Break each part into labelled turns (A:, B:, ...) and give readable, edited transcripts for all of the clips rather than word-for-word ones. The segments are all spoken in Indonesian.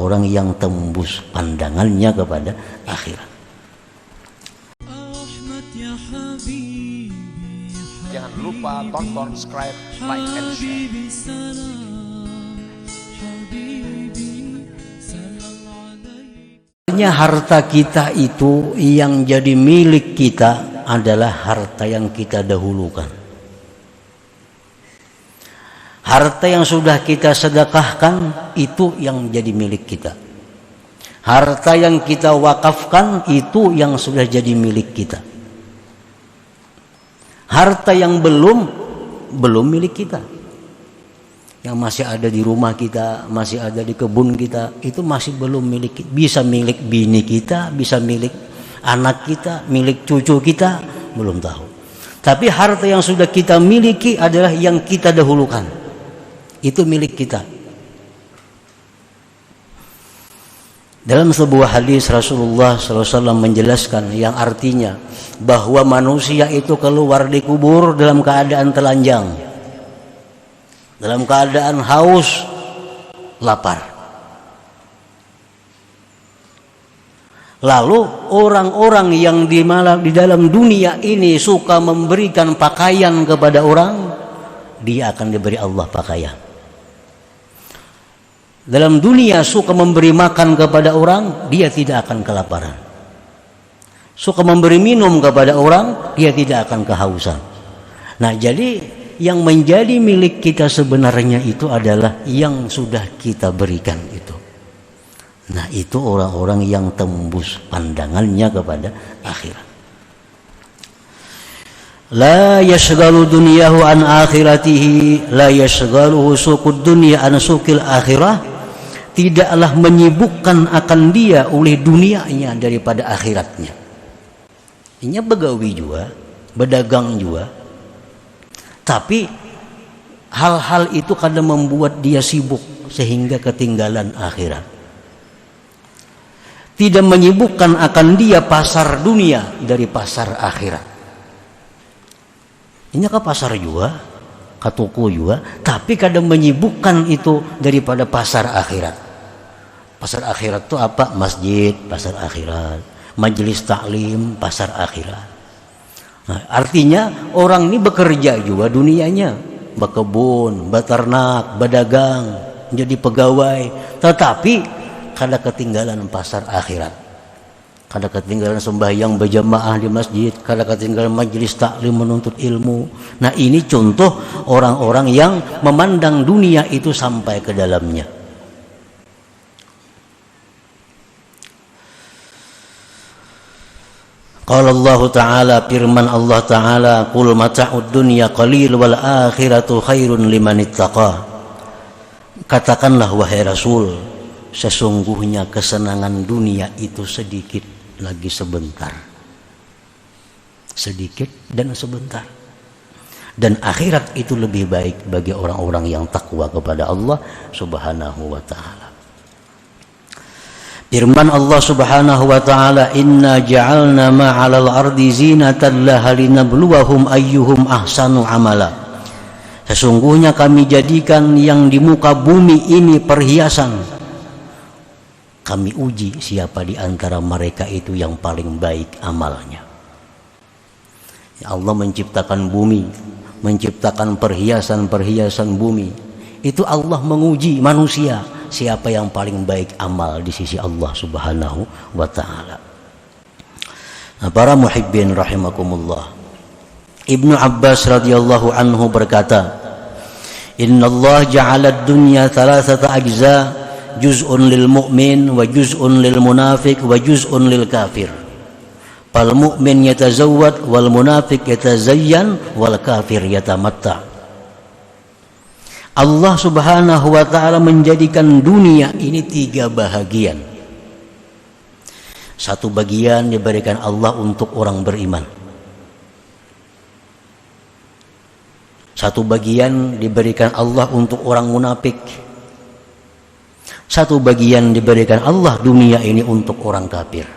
A: orang-orang yang tembus pandangannya kepada akhirat.
B: Jangan lupa tonton, subscribe, like, and share.
A: Harta kita itu yang jadi milik kita adalah harta yang kita dahulukan. Harta yang sudah kita sedekahkan itu yang jadi milik kita. Harta yang kita wakafkan itu yang sudah jadi milik kita. Harta yang belum milik kita, yang masih ada di rumah kita, masih ada di kebun kita, itu masih belum milik. Bisa milik bini kita, bisa milik anak kita, milik cucu kita, belum tahu. Tapi harta yang sudah kita miliki adalah yang kita dahulukan, itu milik kita. Dalam sebuah hadis Rasulullah SAW menjelaskan yang artinya bahwa manusia itu keluar di kubur dalam keadaan telanjang, dalam keadaan haus, lapar. Lalu orang-orang yang di dalam dunia ini suka memberikan pakaian kepada orang, dia akan diberi Allah pakaian. Dalam dunia suka memberi makan kepada orang, dia tidak akan kelaparan. Suka memberi minum kepada orang, dia tidak akan kehausan. Nah, jadi yang menjadi milik kita sebenarnya itu adalah yang sudah kita berikan itu. Nah, itu orang-orang yang tembus pandangannya kepada akhirat. La yashghalu dunyahu an akhiratihi, la yashghaluhu suqud dunya an suqil akhirah. Tidaklah menyibukkan akan dia oleh dunianya daripada akhiratnya. Ini begawi juga, berdagang juga. Tapi hal-hal itu kadang membuat dia sibuk sehingga ketinggalan akhirat. Tidak menyibukkan akan dia pasar dunia dari pasar akhirat. Ini ke pasar juga, ke toko juga, tapi kadang menyibukkan itu daripada pasar akhirat. Pasar akhirat itu apa? Masjid, pasar akhirat. Majelis taklim, pasar akhirat. Nah, artinya orang ini bekerja juga dunianya, berkebun, beternak, berdagang, menjadi pegawai, tetapi kada ketinggalan pasar akhirat, kada ketinggalan sembahyang berjamaah di masjid, kada ketinggalan majelis taklim menuntut ilmu. Nah, ini contoh orang-orang yang memandang dunia itu sampai ke dalamnya. Qala Allah Ta'ala, firman Allah Ta'ala, qul mata'ud dunya qalil wal akhiratu khairun liman ittaqa. Katakanlah wahai Rasul, sesungguhnya kesenangan dunia itu sedikit lagi sebentar. Sedikit dan sebentar. Dan akhirat itu lebih baik bagi orang-orang yang takwa kepada Allah Subhanahu wa Ta'ala. Firman Allah Subhanahu wa Ta'ala, inna ja'alna ma'alal ardi zinatan laha linabluwahum ayyuhum ahsanu amala. Sesungguhnya kami jadikan yang di muka bumi ini perhiasan. Kami uji siapa di antara mereka itu yang paling baik amalnya. Ya, Allah menciptakan bumi, menciptakan perhiasan-perhiasan bumi. Itu Allah menguji manusia, siapa yang paling baik amal di sisi Allah Subhanahu wa Ta'ala. Nah, para muhibbin rahimakumullah, Ibnu Abbas radhiyallahu anhu berkata, Inna Allah ja'ala ad-dunya thalathata ajza, juz'un lil mu'min wa juz'un lil munafiq wa juz'un lil kafir. Fal mu'min yatazawwad wal munafiq yatazayyan wal kafir yatamatta. Allah Subhanahu wa Ta'ala menjadikan dunia ini 3 bahagian. Satu bagian diberikan Allah untuk orang beriman. Satu bagian diberikan Allah untuk orang munafik. Satu bagian diberikan Allah dunia ini untuk orang kafir.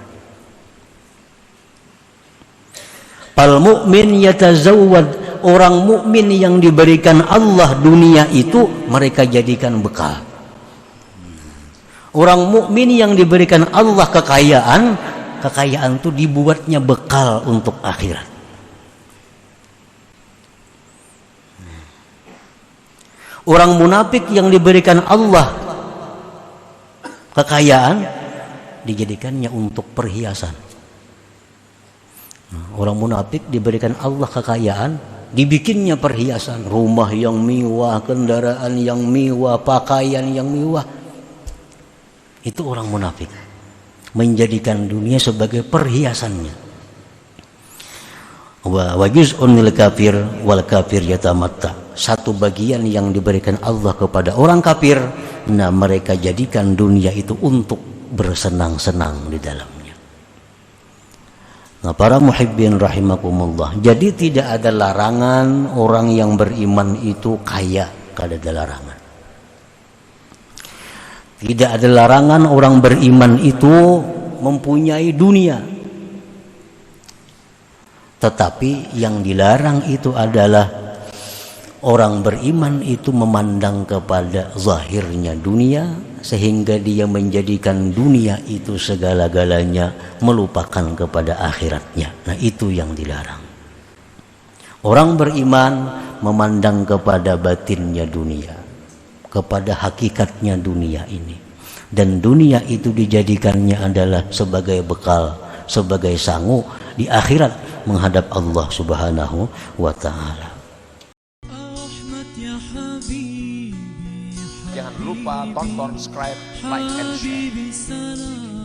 A: Fal mu'min yatazawwad, orang mukmin yang diberikan Allah dunia itu mereka jadikan bekal. Orang mukmin yang diberikan Allah kekayaan itu dibuatnya bekal untuk akhirat. Orang munafik yang diberikan Allah kekayaan dijadikannya untuk perhiasan. Orang munafik diberikan Allah kekayaan, dibikinnya perhiasan, rumah yang mewah, kendaraan yang mewah, pakaian yang mewah. Itu orang munafik, menjadikan dunia sebagai perhiasannya. Wa juz'un lil kafir wal kafir yatamatta. Satu bagian yang diberikan Allah kepada orang kafir, nah mereka jadikan dunia itu untuk bersenang-senang di dalamnya. Nah, para muhibbin rahimakumullah, jadi tidak ada larangan orang yang beriman itu kaya, kada ada larangan. Tidak ada larangan orang beriman itu mempunyai dunia. Tetapi yang dilarang itu adalah orang beriman itu memandang kepada zahirnya dunia, sehingga dia menjadikan dunia itu segala-galanya, melupakan kepada akhiratnya. Nah, itu yang dilarang. Orang beriman memandang kepada batinnya dunia, kepada hakikatnya dunia ini, dan dunia itu dijadikannya adalah sebagai bekal, sebagai sangu di akhirat menghadap Allah Subhanahu wa ta'ala.
B: Jangan lupa tonton, subscribe, like, and share.